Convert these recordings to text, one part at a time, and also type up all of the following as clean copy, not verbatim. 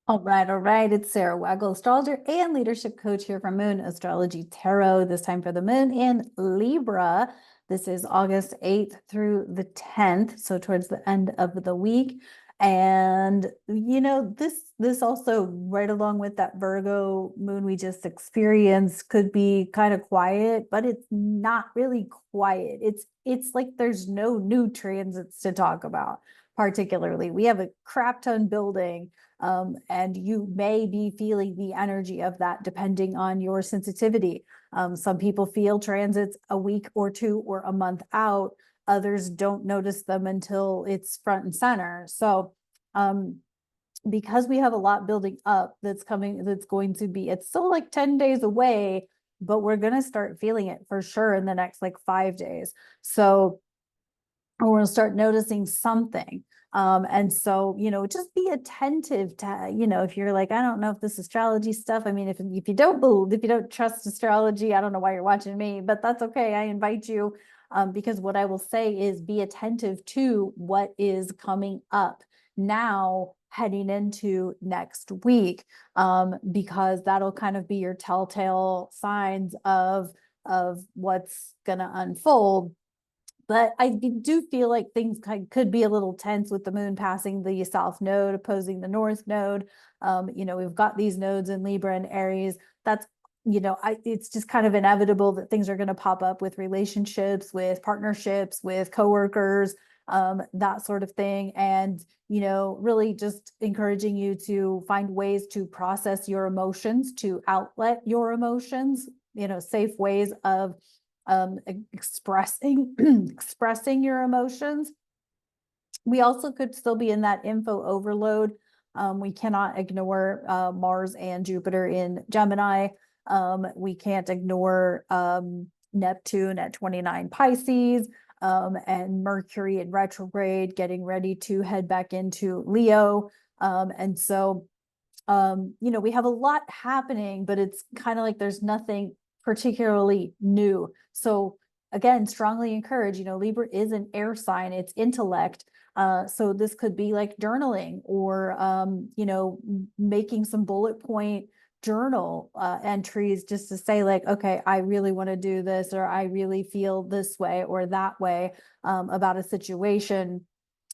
All right, all right. It's Sara Waggle, astrologer and leadership coach here from Moon Astrology Tarot. This time for the moon in Libra. This is August 8th through the 10th, so towards the end of the week. And this also right along with that Virgo moon we just experienced could be kind of quiet, but it's not really quiet. It's like there's no new transits to talk about, particularly. We have a crap ton building. And you may be feeling the energy of that depending on your sensitivity. Some people feel transits a week or two or a month out. Others don't notice them until it's front and center. So, because we have a lot building up that's going to be, it's still like 10 days away, but we're going to start feeling it for sure in the next like 5 days. So, we're going to start noticing something. And so, just be attentive to, if you're like, I don't know if this astrology stuff, I mean, if you don't believe, if you don't trust astrology, I don't know why you're watching me, but that's okay. I invite you, because what I will say is be attentive to what is coming up now heading into next week, because that'll kind of be your telltale signs of what's going to unfold. But I do feel like things could be a little tense with the moon passing the south node, opposing the north node. We've got these nodes in Libra and Aries. That's, it's just kind of inevitable that things are going to pop up with relationships, with partnerships, with coworkers, that sort of thing. And, really just encouraging you to find ways to process your emotions, to outlet your emotions, safe ways of expressing expressing your emotions. We also could still be in that info overload. We cannot ignore Mars and Jupiter in Gemini. We can't ignore Neptune at 29 Pisces, and Mercury in retrograde, getting ready to head back into Leo. And so, we have a lot happening, but it's kind of like there's nothing particularly new. So again, strongly encourage, Libra is an air sign, it's intellect. So this could be like journaling or, making some bullet point journal entries just to say like, okay, I really want to do this, or I really feel this way or that way about a situation.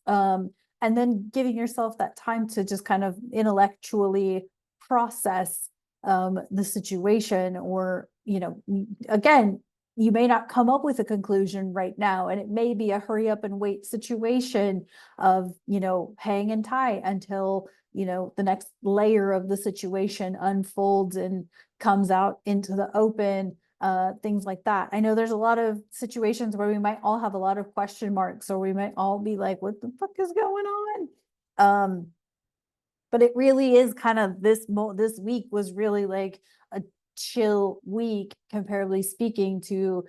And then giving yourself that time to just kind of intellectually process the situation, or, again, you may not come up with a conclusion right now, and it may be a hurry up and wait situation of, hang and tie until, the next layer of the situation unfolds and comes out into the open. Things like that. I know there's a lot of situations where we might all have a lot of question marks, or we might all be like, what the fuck is going on? But it really is kind of this week was really like a chill week, comparably speaking to,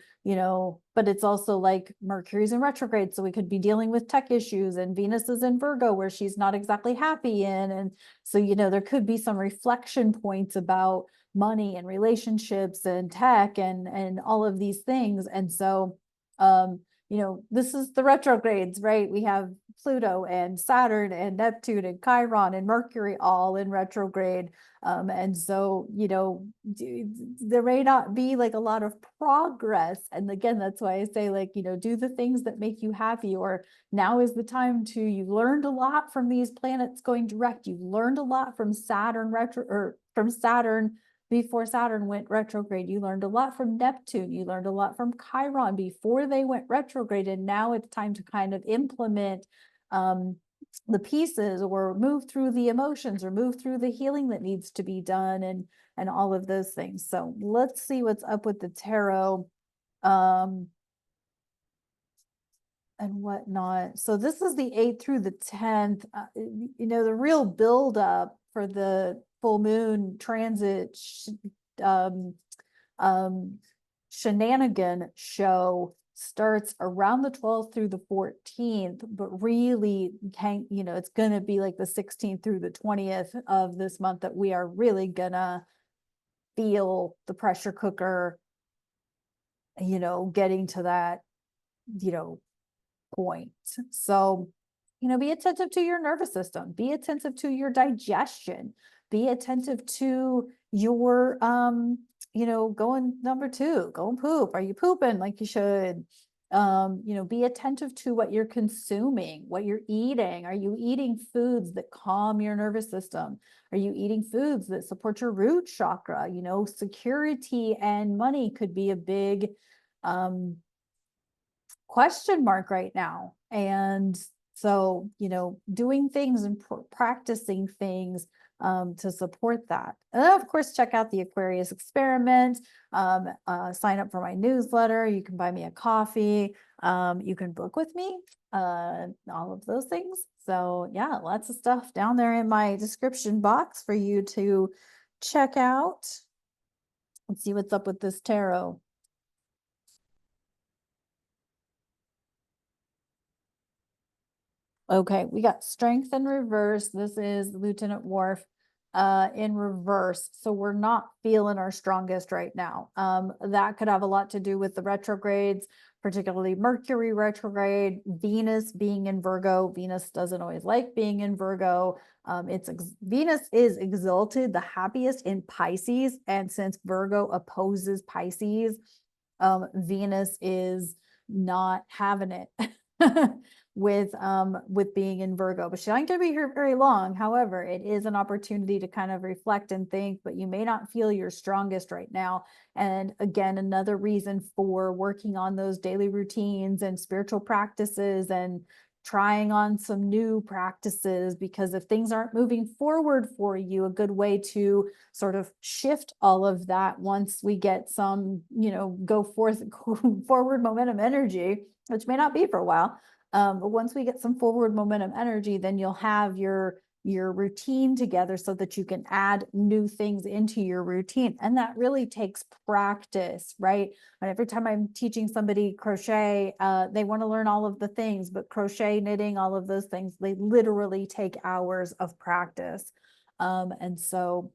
but it's also like Mercury's in retrograde. So we could be dealing with tech issues, and Venus is in Virgo where she's not exactly happy in. And so, there could be some reflection points about money and relationships and tech and all of these things. And so, this is the retrogrades, right? We have Pluto and Saturn and Neptune and Chiron and Mercury all in retrograde. And so, there may not be like a lot of progress. And again, that's why I say, like, do the things that make you happy, or now is the time to, you've learned a lot from these planets going direct. You've learned a lot from Saturn from Saturn before Saturn went retrograde. You learned a lot from Neptune. You learned a lot from Chiron before they went retrograde. And now it's time to kind of implement the pieces, or move through the emotions, or move through the healing that needs to be done, and all of those things. So let's see what's up with the tarot and whatnot. So this is the 8th through the 10th. The real build up for the full moon transit shenanigan show starts around the 12th through the 14th, but really it's going to be like the 16th through the 20th of this month that we are really gonna feel the pressure cooker, getting to that, point. So, be attentive to your nervous system, be attentive to your digestion, Be attentive to your, going number two, go and poop. Are you pooping like you should? Be attentive to what you're consuming, what you're eating. Are you eating foods that calm your nervous system? Are you eating foods that support your root chakra? Security and money could be a big question mark right now. And so, doing things and practicing things to support that. And of course, check out the Aquarius experiment, sign up for my newsletter. You can buy me a coffee. You can book with me, all of those things. So yeah, lots of stuff down there in my description box for you to check out. Let's see what's up with this tarot. Okay, we got strength in reverse. This is Lieutenant Worf in reverse. So we're not feeling our strongest right now. That could have a lot to do with the retrogrades, particularly Mercury retrograde, Venus being in Virgo. Venus doesn't always like being in Virgo. Venus is exalted, the happiest in Pisces. And since Virgo opposes Pisces, Venus is not having it. with being in Virgo, but she ain't gonna be here very long. However, it is an opportunity to kind of reflect and think, but you may not feel your strongest right now. And again, another reason for working on those daily routines and spiritual practices and trying on some new practices, because if things aren't moving forward for you, a good way to sort of shift all of that once we get some, go forward momentum energy, which may not be for a while. But once we get some forward momentum energy, then you'll have your routine together so that you can add new things into your routine. And that really takes practice, right? And every time I'm teaching somebody crochet, they want to learn all of the things, but crochet, knitting, all of those things, they literally take hours of practice. And so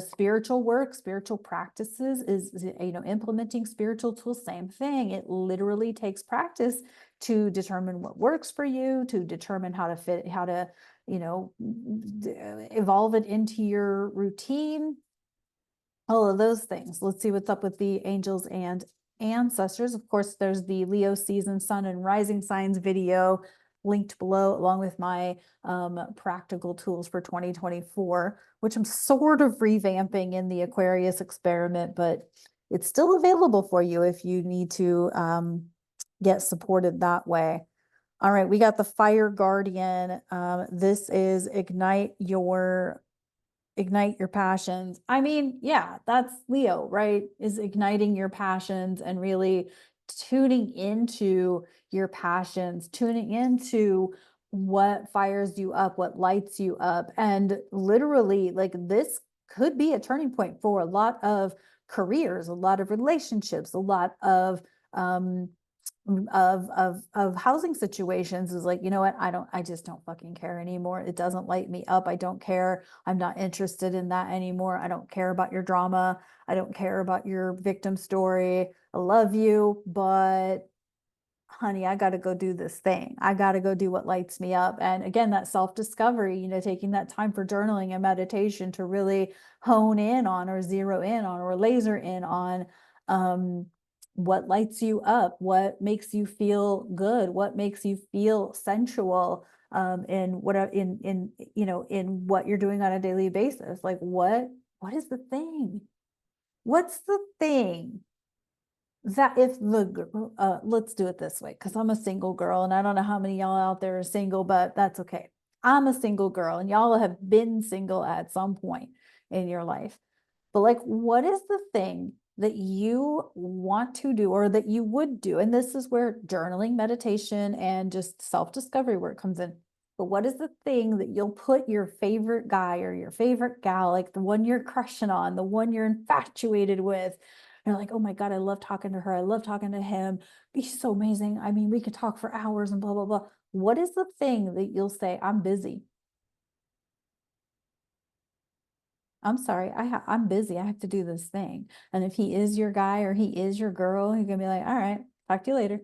spiritual work, spiritual practices is, implementing spiritual tools, same thing. It literally takes practice to determine what works for you, to determine how to evolve it into your routine, all of those things. Let's see what's up with the angels and ancestors. Of course, there's the Leo season, sun and rising signs video linked below, along with my practical tools for 2024, which I'm sort of revamping in the Aquarius experiment, but it's still available for you if you need to get supported that way. All right, we got the Fire Guardian. This is ignite your passions. I mean, yeah, that's Leo, right? Is igniting your passions and really tuning into your passions, tuning into what fires you up, what lights you up. And literally, like, this could be a turning point for a lot of careers, a lot of relationships, a lot of housing situations. Is like, you know what, I just don't fucking care anymore. It doesn't light me up. I don't care. I'm not interested in that anymore. I don't care about your drama. I don't care about your victim story. I love you, but honey, I got to go do this thing. I got to go do what lights me up. And again, that self-discovery, taking that time for journaling and meditation to really hone in on, or zero in on, or laser in on what lights you up, what makes you feel good, what makes you feel sensual, in what you're doing on a daily basis. Like, what is the thing? What's the thing that if let's do it this way, because I'm a single girl and I don't know how many y'all out there are single, but that's okay. I'm a single girl and y'all have been single at some point in your life. But like, what is the thing that you want to do, or that you would do? And this is where journaling, meditation, and just self-discovery work comes in. But what is the thing that you'll put your favorite guy or your favorite gal, like the one you're crushing on, the one you're infatuated with? You're like, oh my God, I love talking to her. I love talking to him. He's so amazing. I mean, we could talk for hours and blah, blah, blah. What is the thing that you'll say, I'm busy? I'm sorry, I'm busy. I have to do this thing. And if he is your guy or he is your girl, he's gonna be like, all right, talk to you later.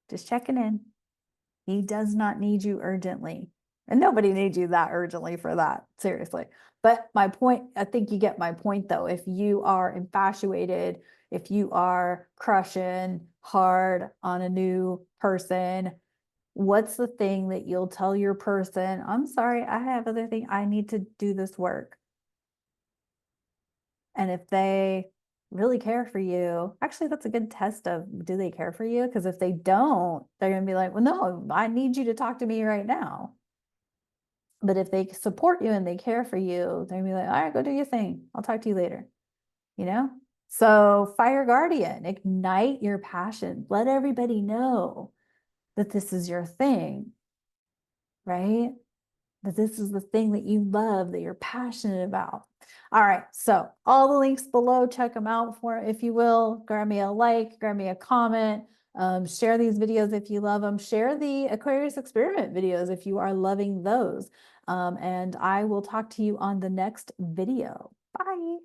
Just checking in. He does not need you urgently. And nobody needs you that urgently for that, seriously. But my point, I think you get my point though. If you are infatuated, if you are crushing hard on a new person, what's the thing that you'll tell your person? I'm sorry, I have other thing. I need to do this work. And if they really care for you, actually, that's a good test of do they care for you? Because if they don't, they're going to be like, well, no, I need you to talk to me right now. But if they support you and they care for you, they're going to be like, all right, go do your thing. I'll talk to you later. You know? So, fire guardian, ignite your passion. Let everybody know that this is your thing, right? That this is the thing that you love, that you're passionate about. All right, so all the links below, check them out for, if you will. Grab me a like, grab me a comment, share these videos if you love them. Share the Aquarius experiment videos if you are loving those. And I will talk to you on the next video. Bye.